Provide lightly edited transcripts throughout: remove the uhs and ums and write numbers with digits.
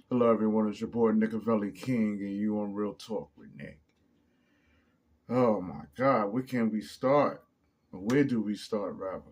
Hello, everyone. It's your boy Nicavelli King, and you on Real Talk with Nick. Oh my God, where can we start? Or where do we start, rather?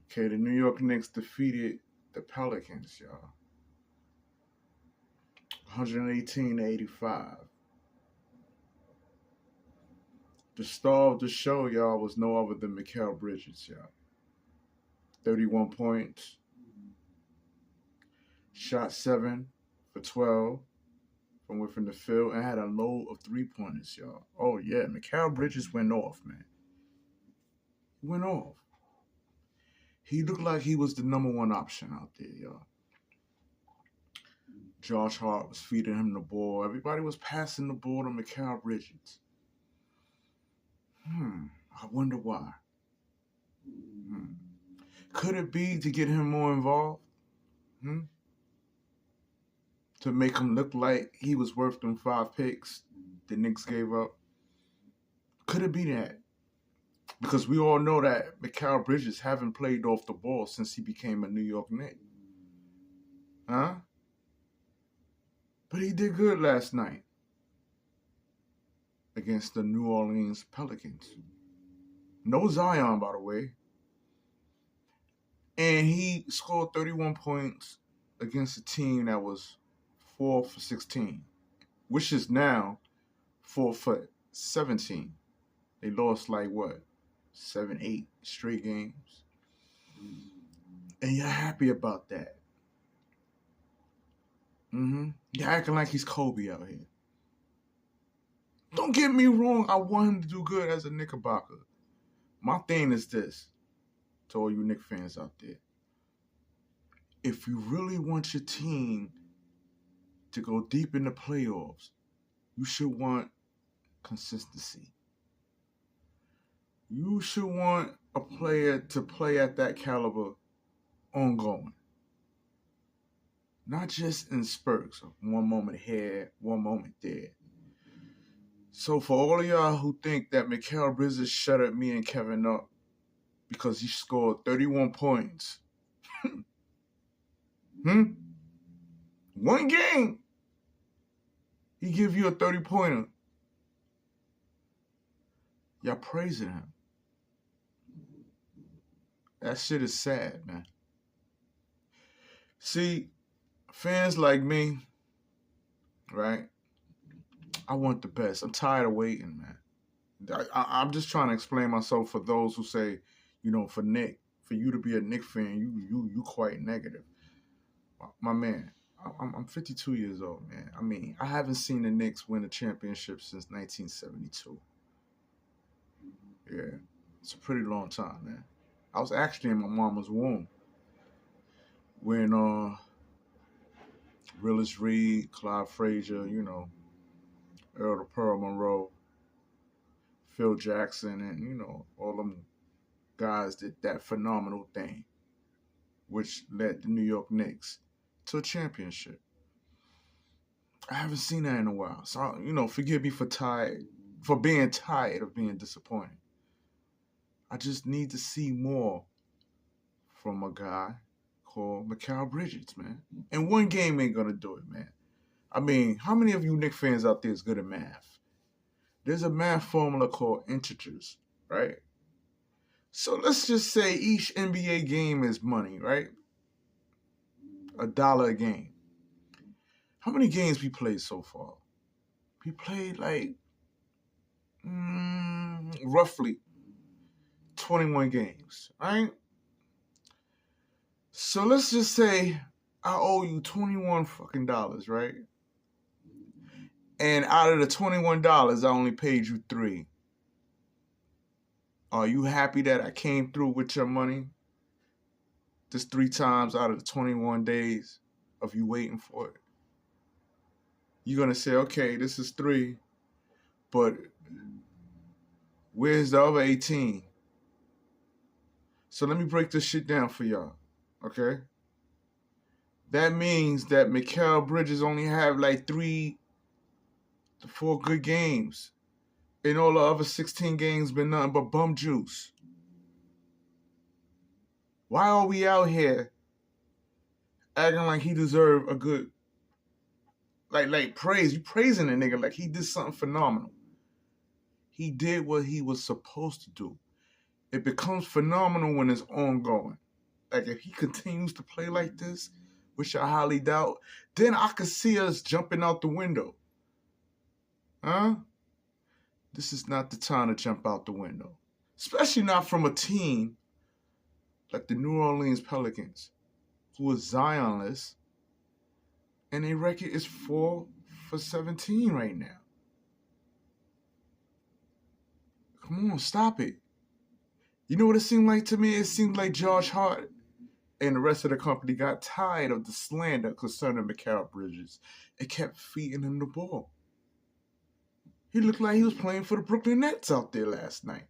Okay, the New York Knicks defeated the Pelicans, y'all. 118-85. The star of the show, y'all, was no other than Mikal Bridges, y'all. 31 points, shot 7 for 12 from within the field, and had a load of 3-pointers, y'all. Oh yeah, Mikal Bridges went off, man. He went off. He looked like he was the number one option out there, y'all. Josh Hart was feeding him the ball. Everybody was passing the ball to Mikal Bridges. I wonder why. Could it be to get him more involved? To make him look like he was worth them 5 picks the Knicks gave up? Could it be that? Because we all know that Mikal Bridges haven't played off the ball since he became a New York Knick. Huh? But he did good last night against the New Orleans Pelicans. No Zion, by the way. And he scored 31 points against a team that was 4 for 16, which is now 4 for 17. They lost 7, 8 straight games. And you're happy about that. You're acting like he's Kobe out here. Don't get me wrong, I want him to do good as a Knickerbocker. My thing is this, to all you Knicks fans out there. If you really want your team to go deep in the playoffs, you should want consistency. You should want a player to play at that caliber ongoing. Not just in spurts of one moment here, one moment there. So for all of y'all who think that Mikal Bridges shut me and Kevin up because he scored 31 points. One game, he give you a 30-pointer. Y'all praising him. That shit is sad, man. See, fans like me, right? I want the best. I'm tired of waiting, man. I'm just trying to explain myself for those who say, for Nick, for you to be a Knicks fan, you quite negative. My man, I'm 52 years old, man. I mean, I haven't seen the Knicks win a championship since 1972. Yeah, it's a pretty long time, man. I was actually in my mama's womb when Willis Reed, Clyde Frazier, Earl the Pearl Monroe, Phil Jackson, and, all them guys did that phenomenal thing, which led the New York Knicks to a championship. I haven't seen that in a while. So, forgive me for being tired of being disappointed. I just need to see more from a guy called Mikal Bridges, man. And one game ain't going to do it, man. I mean, how many of you Knicks fans out there is good at math? There's a math formula called integers, right? So let's just say each NBA game is money, right? $1 a game. How many games we played so far? We played roughly 21 games, right? So let's just say I owe you $21 fucking dollars, right? And out of the $21, I only paid you $3. Are you happy that I came through with your money? Just 3 times out of the 21 days of you waiting for it. You're going to say, okay, this is 3, but where's the other 18? So let me break this shit down for y'all, okay? That means that Mikal Bridges only have 3 to 4 good games. And all the other 16 games been nothing but bum juice. Why are we out here acting like he deserved a good, like praise. You praising the nigga like he did something phenomenal. He did what he was supposed to do. It becomes phenomenal when it's ongoing. Like if he continues to play like this, which I highly doubt, then I could see us jumping out the window. Huh? This is not the time to jump out the window. Especially not from a team like the New Orleans Pelicans, who is Zionless, and their record is 4-17 right now. Come on, stop it. You know what it seemed like to me? It seemed like Josh Hart and the rest of the company got tired of the slander concerning Mikal Bridges and kept feeding him the ball. He looked like he was playing for the Brooklyn Nets out there last night.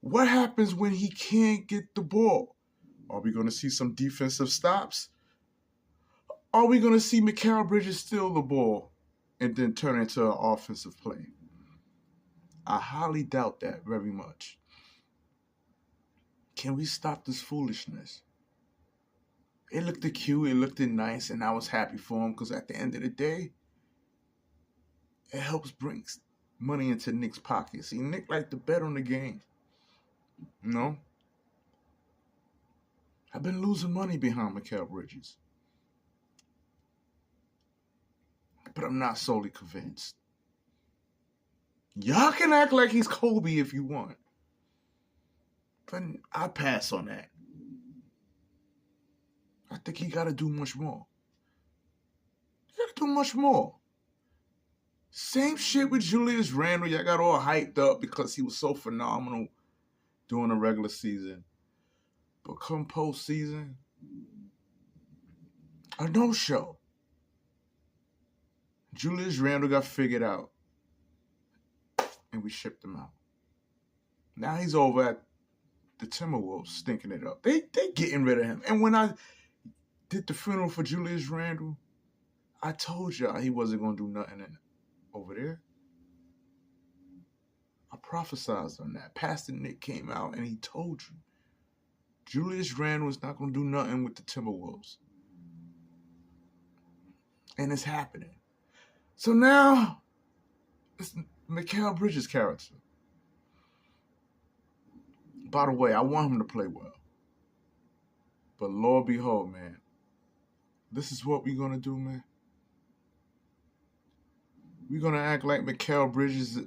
What happens when he can't get the ball? Are we going to see some defensive stops? Are we going to see Mikal Bridges steal the ball and then turn into an offensive play? I highly doubt that very much. Can we stop this foolishness? It looked cute, it looked nice, and I was happy for him because at the end of the day, it helps bring money into Nick's pocket. See, Nick liked to bet on the game. You know? I've been losing money behind Mikal Bridges. But I'm not solely convinced. Y'all can act like he's Kobe if you want. But I pass on that. I think he got to do much more. He got to do much more. Same shit with Julius Randle. Y'all got all hyped up because he was so phenomenal during the regular season. But come postseason, a no-show. Julius Randle got figured out. And we shipped him out. Now he's over at the Timberwolves stinking it up. They getting rid of him. And when I did the funeral for Julius Randle, I told y'all he wasn't going to do nothing over there. I prophesized on that. Pastor Nick came out and he told you Julius Randle is not going to do nothing with the Timberwolves. And it's happening. So now, it's Mikal Bridges' character. By the way, I want him to play well. But Lord behold, man, this is what we're going to do, man. We're going to act like Mikal Bridges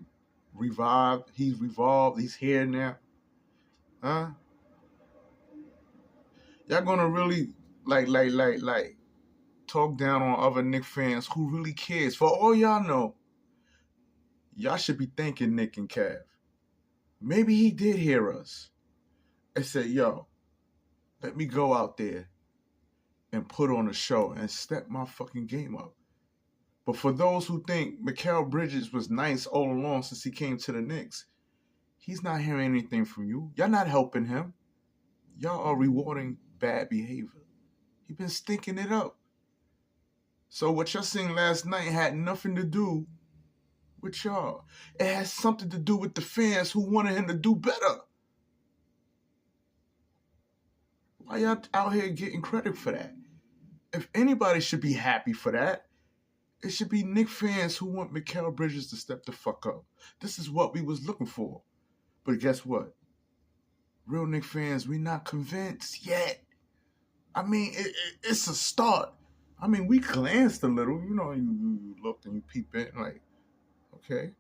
revived. He's revived. He's here now. Huh? Y'all going to really, like, talk down on other Knick fans who really cares. For all y'all know, y'all should be thanking Nick and Cav. Maybe he did hear us and said, yo, let me go out there and put on a show and step my fucking game up. But for those who think Mikal Bridges was nice all along since he came to the Knicks, he's not hearing anything from you. Y'all not helping him. Y'all are rewarding bad behavior. He been stinking it up. So what y'all seen last night had nothing to do with y'all. It has something to do with the fans who wanted him to do better. Why y'all out here getting credit for that? If anybody should be happy for that, it should be Knick fans who want Mikal Bridges to step the fuck up. This is what we was looking for. But guess what? Real Knick fans, we not convinced yet. I mean, it's a start. I mean, we glanced a little. You know, you look and you peep in like, okay.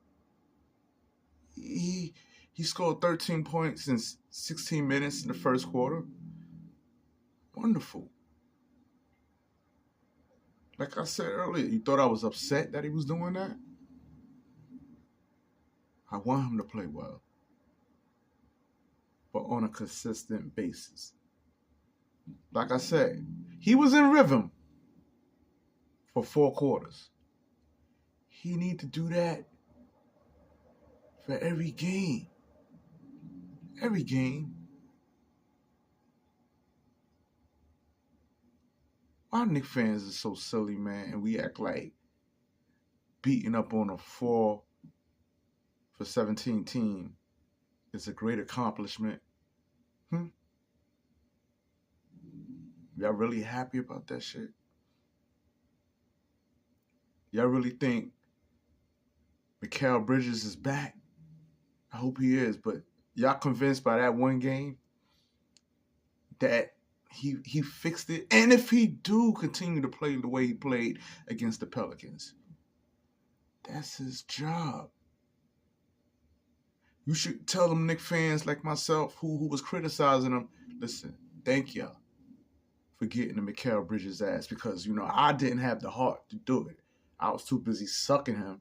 He scored 13 points in 16 minutes in the first quarter. Wonderful. Like I said earlier, you thought I was upset that he was doing that? I want him to play well. But on a consistent basis. Like I said, he was in rhythm for 4 quarters. He need to do that for every game. Every game. Why Knick fans are so silly, man, and we act like beating up on a 4-for-17 team is a great accomplishment. Y'all really happy about that shit? Y'all really think Mikal Bridges is back? I hope he is, but y'all convinced by that one game that he fixed it? And if he do continue to play the way he played against the Pelicans, that's his job. You should tell them Knicks fans like myself who was criticizing him, listen, thank y'all for getting the Mikal Bridges ass, because, I didn't have the heart to do it. I was too busy sucking him,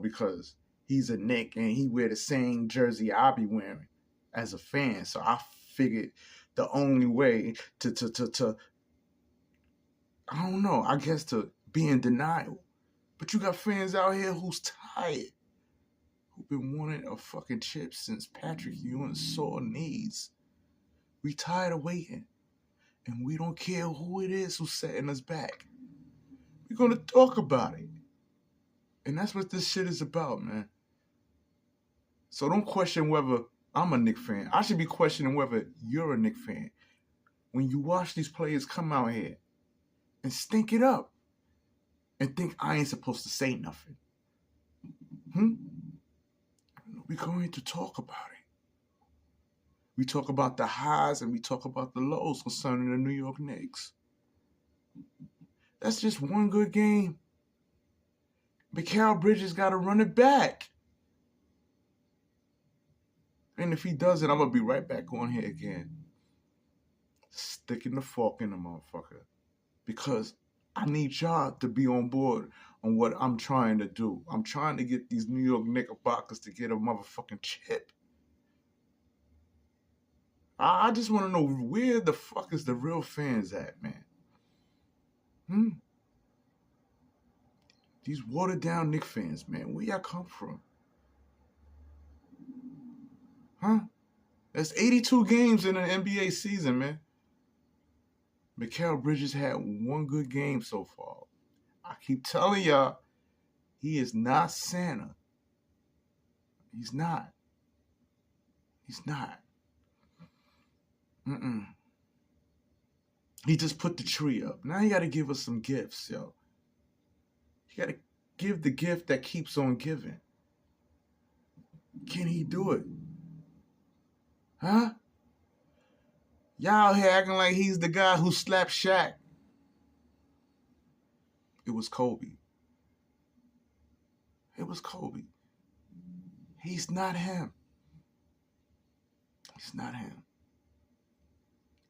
because he's a Knick and he wear the same jersey I be wearing as a fan. So I figured the only way to I don't know, I guess to be in denial. But you got fans out here who's tired, who've been wanting a fucking chip since Patrick Ewing sore knees. We tired of waiting. And we don't care who it is who's setting us back. We're going to talk about it. And that's what this shit is about, man. So don't question whether I'm a Knicks fan. I should be questioning whether you're a Knicks fan. When you watch these players come out here and stink it up and think I ain't supposed to say nothing. We're going to talk about it. We talk about the highs and we talk about the lows concerning the New York Knicks. That's just one good game. Mikal Bridges got to run it back. And if he does it, I'm going to be right back on here again, sticking the fork in the motherfucker. Because I need y'all to be on board on what I'm trying to do. I'm trying to get these New York Knickerbockers to get a motherfucking chip. I just want to know, where the fuck is the real fans at, man? These watered down Knicks fans, man, where y'all come from? That's 82 games in an NBA season, man. Mikal Bridges had one good game so far. I keep telling y'all, he is not Santa. He's not. He just put the tree up. Now you got to give us some gifts, yo. You got to give the gift that keeps on giving. Can he do it? Y'all here acting like he's the guy who slapped Shaq. It was Kobe. He's not him.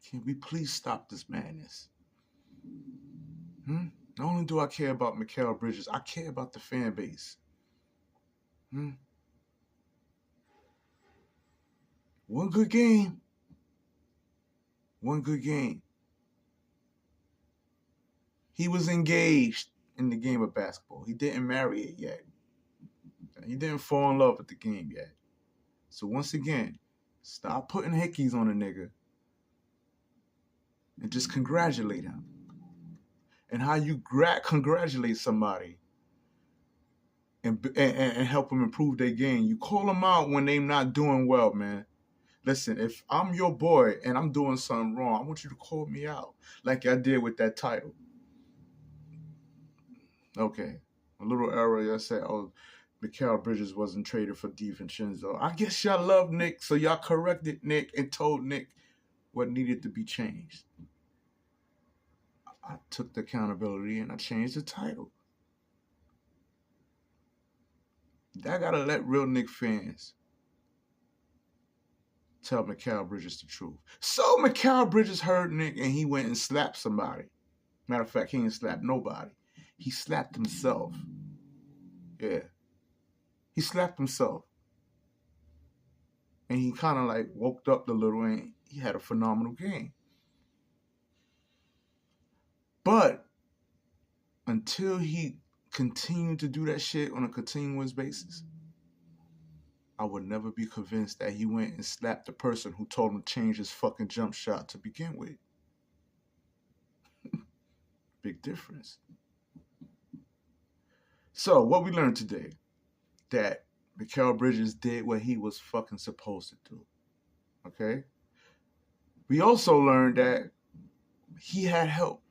Can we please stop this madness? Not only do I care about Mikal Bridges, I care about the fan base. One good game. He was engaged in the game of basketball. He didn't marry it yet. He didn't fall in love with the game yet. So once again, stop putting hickeys on a nigga and just congratulate him. And how you congratulate somebody and help them improve their game. You call them out when they're not doing well, man. Listen, if I'm your boy and I'm doing something wrong, I want you to call me out like I did with that title. Okay, a little error. I said, Mikal Bridges wasn't traded for DiVincenzo. I guess y'all love Nick, so y'all corrected Nick and told Nick what needed to be changed. I took the accountability and I changed the title. I gotta let real Knicks fans tell Mikal Bridges the truth. So Mikal Bridges heard Nick and he went and slapped somebody. Matter of fact, he didn't slap nobody. He slapped himself. Yeah. He slapped himself. And he kind of like woke up a little and he had a phenomenal game. But until he continued to do that shit on a continuous basis, I would never be convinced that he went and slapped the person who told him to change his fucking jump shot to begin with. Big difference. So what we learned today, that Mikal Bridges did what he was fucking supposed to do. Okay? We also learned that He had help.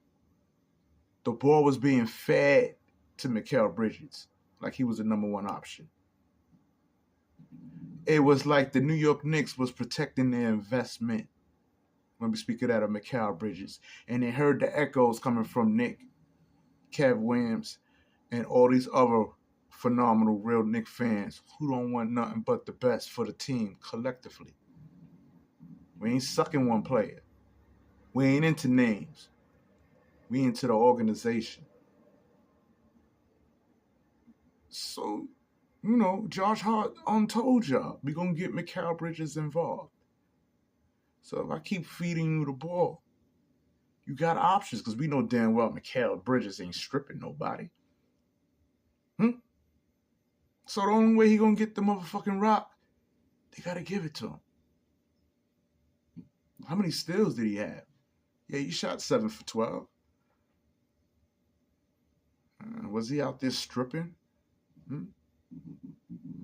The ball was being fed to Mikal Bridges like he was the number one option. It was like the New York Knicks was protecting their investment when we speak of that of Mikal Bridges. And they heard the echoes coming from Nick, Kev Williams, and all these other phenomenal real Knicks fans who don't want nothing but the best for the team collectively. We ain't sucking one player. We ain't into names. We into the organization. So, Josh Hart told y'all, we going to get Mikal Bridges involved. So if I keep feeding you the ball, you got options, because we know damn well Mikal Bridges ain't stripping nobody. So the only way he going to get the motherfucking rock, they got to give it to him. How many steals did he have? Yeah, he shot 7 for 12. Was he out there stripping?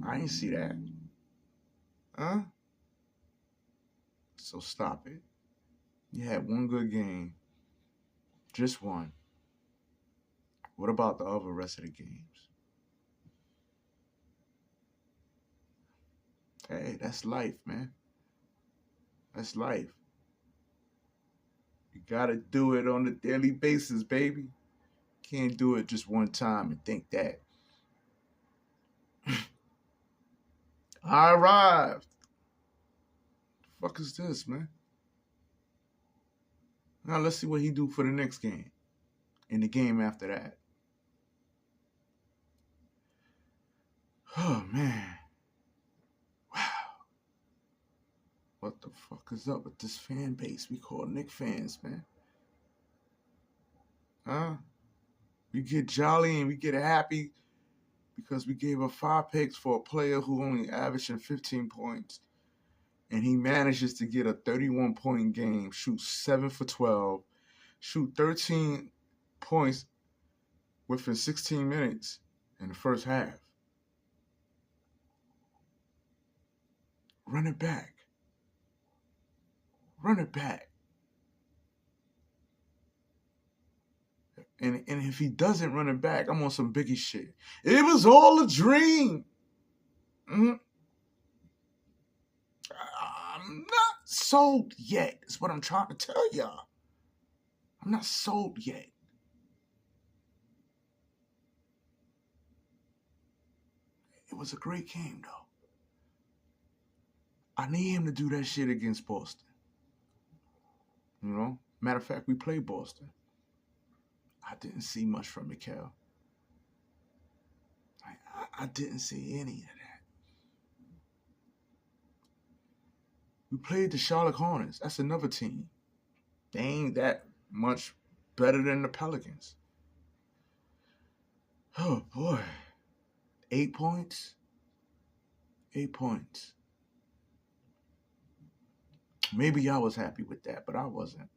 I ain't see that. Huh? So stop it. You had one good game. Just one. What about the other rest of the games? Hey, that's life, man. That's life. You gotta do it on a daily basis, baby. Can't do it just one time and think that. I arrived. The fuck is this, man? Now let's see what he do for the next game. And the game after that. Oh, man. Wow. What the fuck is up with this fan base we call Knicks fans, man? Huh? We get jolly and we get happy because we gave up 5 picks for a player who only averaging 15 points. And he manages to get a 31-point game, shoot 7 for 12, shoot 13 points within 16 minutes in the first half. Run it back. Run it back. And if he doesn't run it back, I'm on some Biggie shit. It was all a dream. I'm not sold yet, is what I'm trying to tell y'all. I'm not sold yet. It was a great game, though. I need him to do that shit against Boston. Matter of fact, we played Boston. I didn't see much from Mikal. I didn't see any of that. We played the Charlotte Hornets. That's another team. They ain't that much better than the Pelicans. Oh, boy. 8 points? 8 points. Maybe y'all was happy with that, but I wasn't.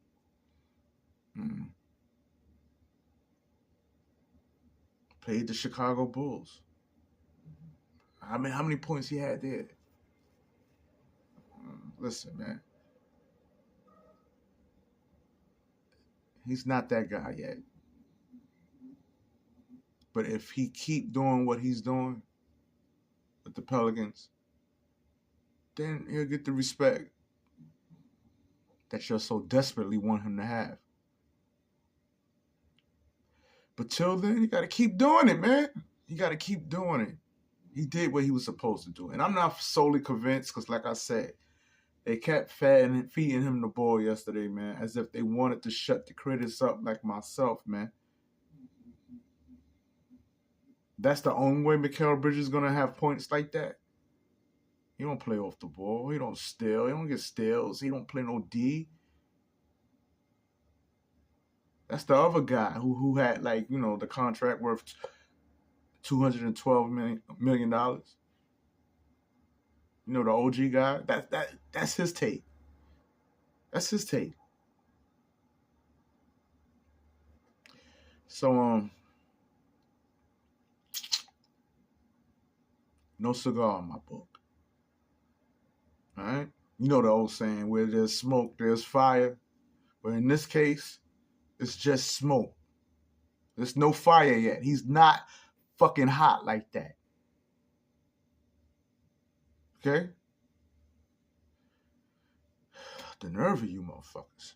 Played the Chicago Bulls. I mean, how many points he had there? Listen, man. He's not that guy yet. But if he keep doing what he's doing with the Pelicans, then he'll get the respect that you're so desperately want him to have. But till then, you got to keep doing it, man. You got to keep doing it. He did what he was supposed to do. And I'm not solely convinced because, like I said, they kept feeding him the ball yesterday, man, as if they wanted to shut the critics up like myself, man. That's the only way Mikal Bridges is going to have points like that. He don't play off the ball. He don't steal. He don't get steals. He don't play no D. That's the other guy who had, like, the contract worth $212 million. The OG guy. That's his take. That's his take. So no cigar in my book. All right? You know the old saying, where there's smoke, there's fire. But in this case, It's just smoke. There's no fire yet. He's not fucking hot like that. Okay? The nerve of you motherfuckers.